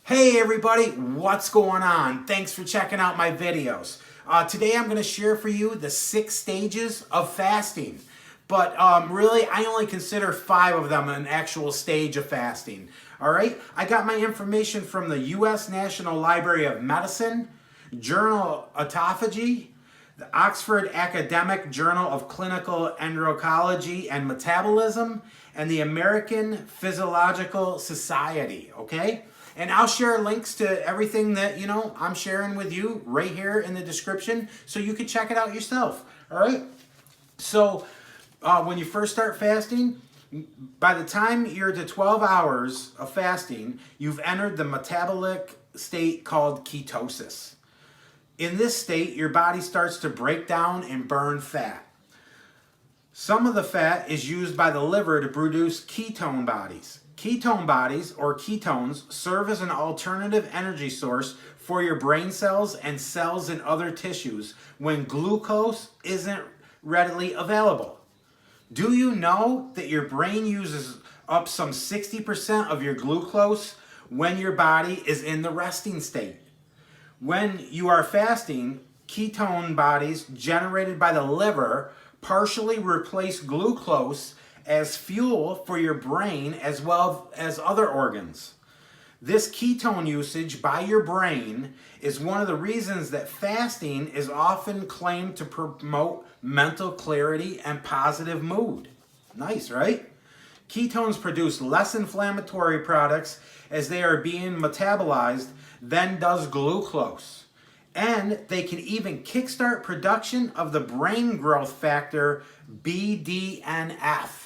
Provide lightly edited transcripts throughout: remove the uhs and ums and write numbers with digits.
Hey everybody, what's going on? Thanks for checking out my videos. Today I'm going to share for you the 6 stages of fasting. But really, I only consider 5 of them an actual stage of fasting. Alright, I got my information from the U.S. National Library of Medicine, Journal Autophagy, the Oxford Academic Journal of Clinical Endocrinology and Metabolism, and the American Physiological Society, okay? And I'll share links to everything that, I'm sharing with you right here in the description so you can check it out yourself, all right? So when you first start fasting, by the time you're to 12 hours of fasting, you've entered the metabolic state called ketosis. In this state, your body starts to break down and burn fat. Some of the fat is used by the liver to produce ketone bodies. Ketone bodies, or ketones, serve as an alternative energy source for your brain cells and cells in other tissues when glucose isn't readily available. Do you know that your brain uses up some 60% of your glucose when your body is in the resting state? When you are fasting, ketone bodies generated by the liver partially replace glucose as fuel for your brain as well as other organs. This ketone usage by your brain is one of the reasons that fasting is often claimed to promote mental clarity and positive mood. Nice, right? Ketones produce less inflammatory products as they are being metabolized than does glucose. And they can even kickstart production of the brain growth factor BDNF.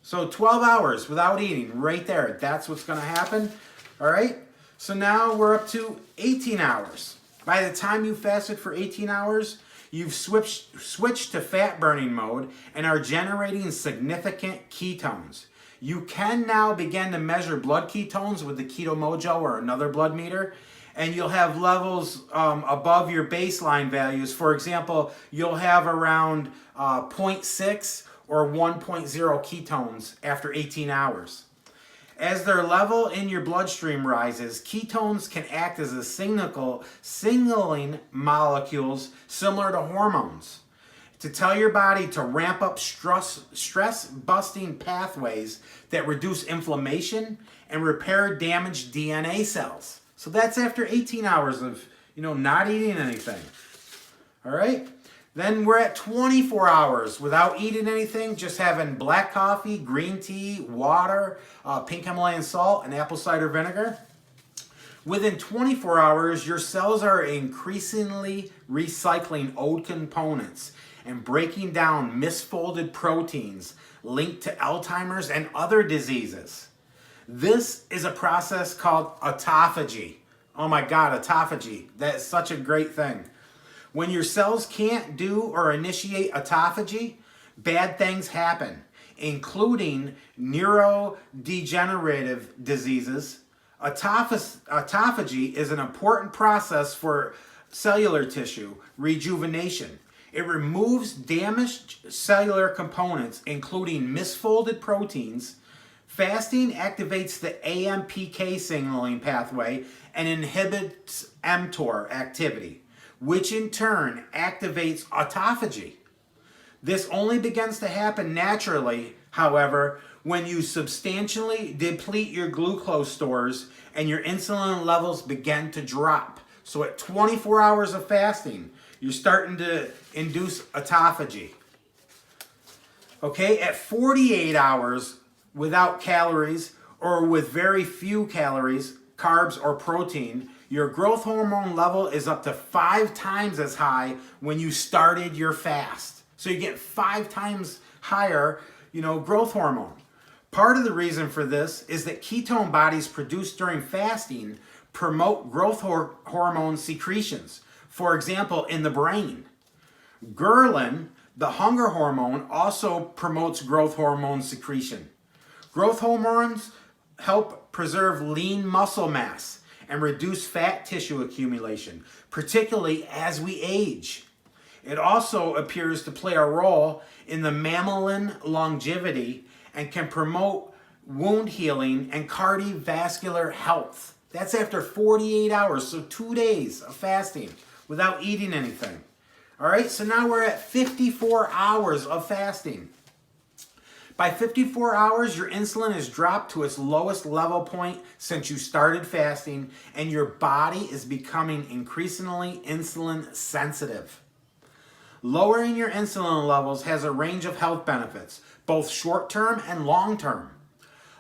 So 12 hours without eating, right there. That's what's going to happen. All right? So now we're up to 18 hours. By the time you fasted for 18 hours, you've switched to fat burning mode and are generating significant ketones. You can now begin to measure blood ketones with the Keto Mojo or another blood meter, and you'll have levels above your baseline values. For example, you'll have around 0.6 or 1.0 ketones after 18 hours. As their level in your bloodstream rises, ketones can act as a signaling molecules similar to hormones to tell your body to ramp up stress-busting pathways that reduce inflammation and repair damaged DNA cells. So that's after 18 hours of, not eating anything. All right? Then we're at 24 hours without eating anything, just having black coffee, green tea, water, pink Himalayan salt, and apple cider vinegar. Within 24 hours, your cells are increasingly recycling old components and breaking down misfolded proteins linked to Alzheimer's and other diseases. This is a process called autophagy. Oh my God, autophagy. That is such a great thing. When your cells can't do or initiate autophagy, bad things happen, including neurodegenerative diseases. Autophagy is an important process for cellular tissue rejuvenation. It removes damaged cellular components, including misfolded proteins. Fasting activates the AMPK signaling pathway and inhibits mTOR activity, which in turn activates autophagy. This only begins to happen naturally, however, when you substantially deplete your glucose stores and your insulin levels begin to drop. So at 24 hours of fasting, you're starting to induce autophagy. Okay, at 48 hours without calories or with very few calories, carbs, or protein, your growth hormone level is up to 5 times as high when you started your fast. So you get 5 times higher, growth hormone. Part of the reason for this is that ketone bodies produced during fasting promote growth hormone secretions. For example, in the brain. Ghrelin, the hunger hormone, also promotes growth hormone secretion. Growth hormones help preserve lean muscle mass and reduce fat tissue accumulation, particularly as we age. It also appears to play a role in the mammalian longevity and can promote wound healing and cardiovascular health. That's after 48 hours, so 2 days of fasting without eating anything. All right, so now we're at 54 hours of fasting. By 54 hours, your insulin is dropped to its lowest level point since you started fasting, and your body is becoming increasingly insulin sensitive. Lowering your insulin levels has a range of health benefits, both short-term and long-term.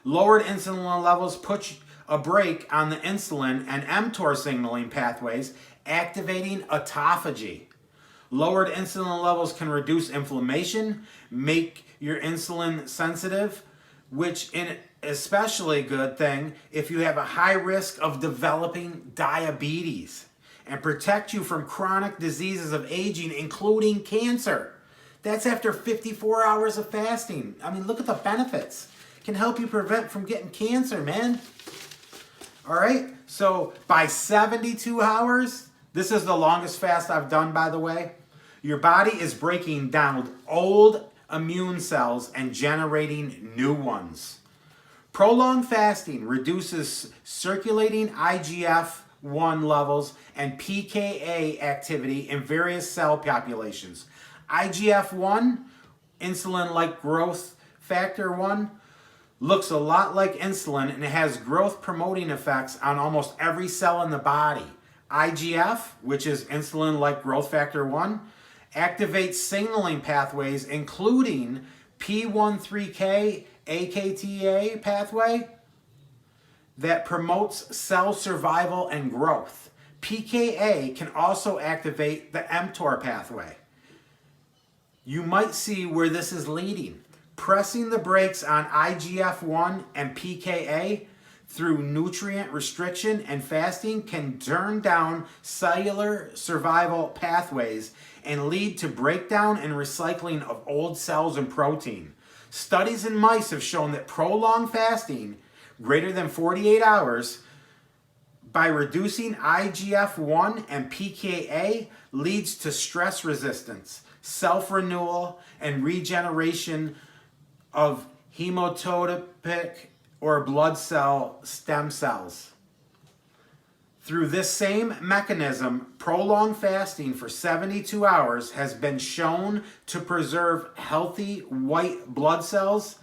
Lowered insulin levels put a brake on the insulin and mTOR signaling pathways, activating autophagy. Lowered insulin levels can reduce inflammation, make your insulin sensitive, which is especially a good thing if you have a high risk of developing diabetes, and protect you from chronic diseases of aging, including cancer. That's after 54 hours of fasting. I mean, look at the benefits. It can help you prevent from getting cancer, man. All right, so by 72 hours, this is the longest fast I've done, by the way, your body is breaking down old immune cells and generating new ones. Prolonged fasting reduces circulating IGF-1 levels and pKa activity in various cell populations. IGF-1, insulin-like growth factor 1, looks a lot like insulin and it has growth promoting effects on almost every cell in the body. IGF, which is insulin-like growth factor 1, activates signaling pathways including P13K AKTA pathway that promotes cell survival and growth. pKa can also activate the mTOR pathway. You might see where this is leading. Pressing the brakes on IGF-1 and pKa through nutrient restriction and fasting can turn down cellular survival pathways and lead to breakdown and recycling of old cells and protein. Studies in mice have shown that prolonged fasting, greater than 48 hours, by reducing IGF-1 and pKa leads to stress resistance, self-renewal, and regeneration of hematopoietic or blood cell stem cells. Through this same mechanism, prolonged fasting for 72 hours has been shown to preserve healthy white blood cells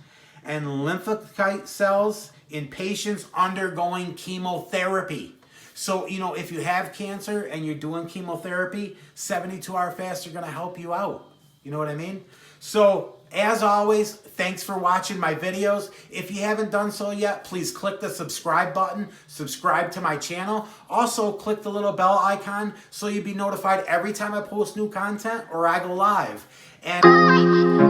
and lymphocyte cells in patients undergoing chemotherapy. So, you know, if you have cancer and you're doing chemotherapy, 72-hour fasts are going to help you out. You know what I mean? So, as always, thanks for watching my videos. If you haven't done so yet, please click the subscribe button, subscribe to my channel. Also, click the little bell icon so you'll be notified every time I post new content or I go live. And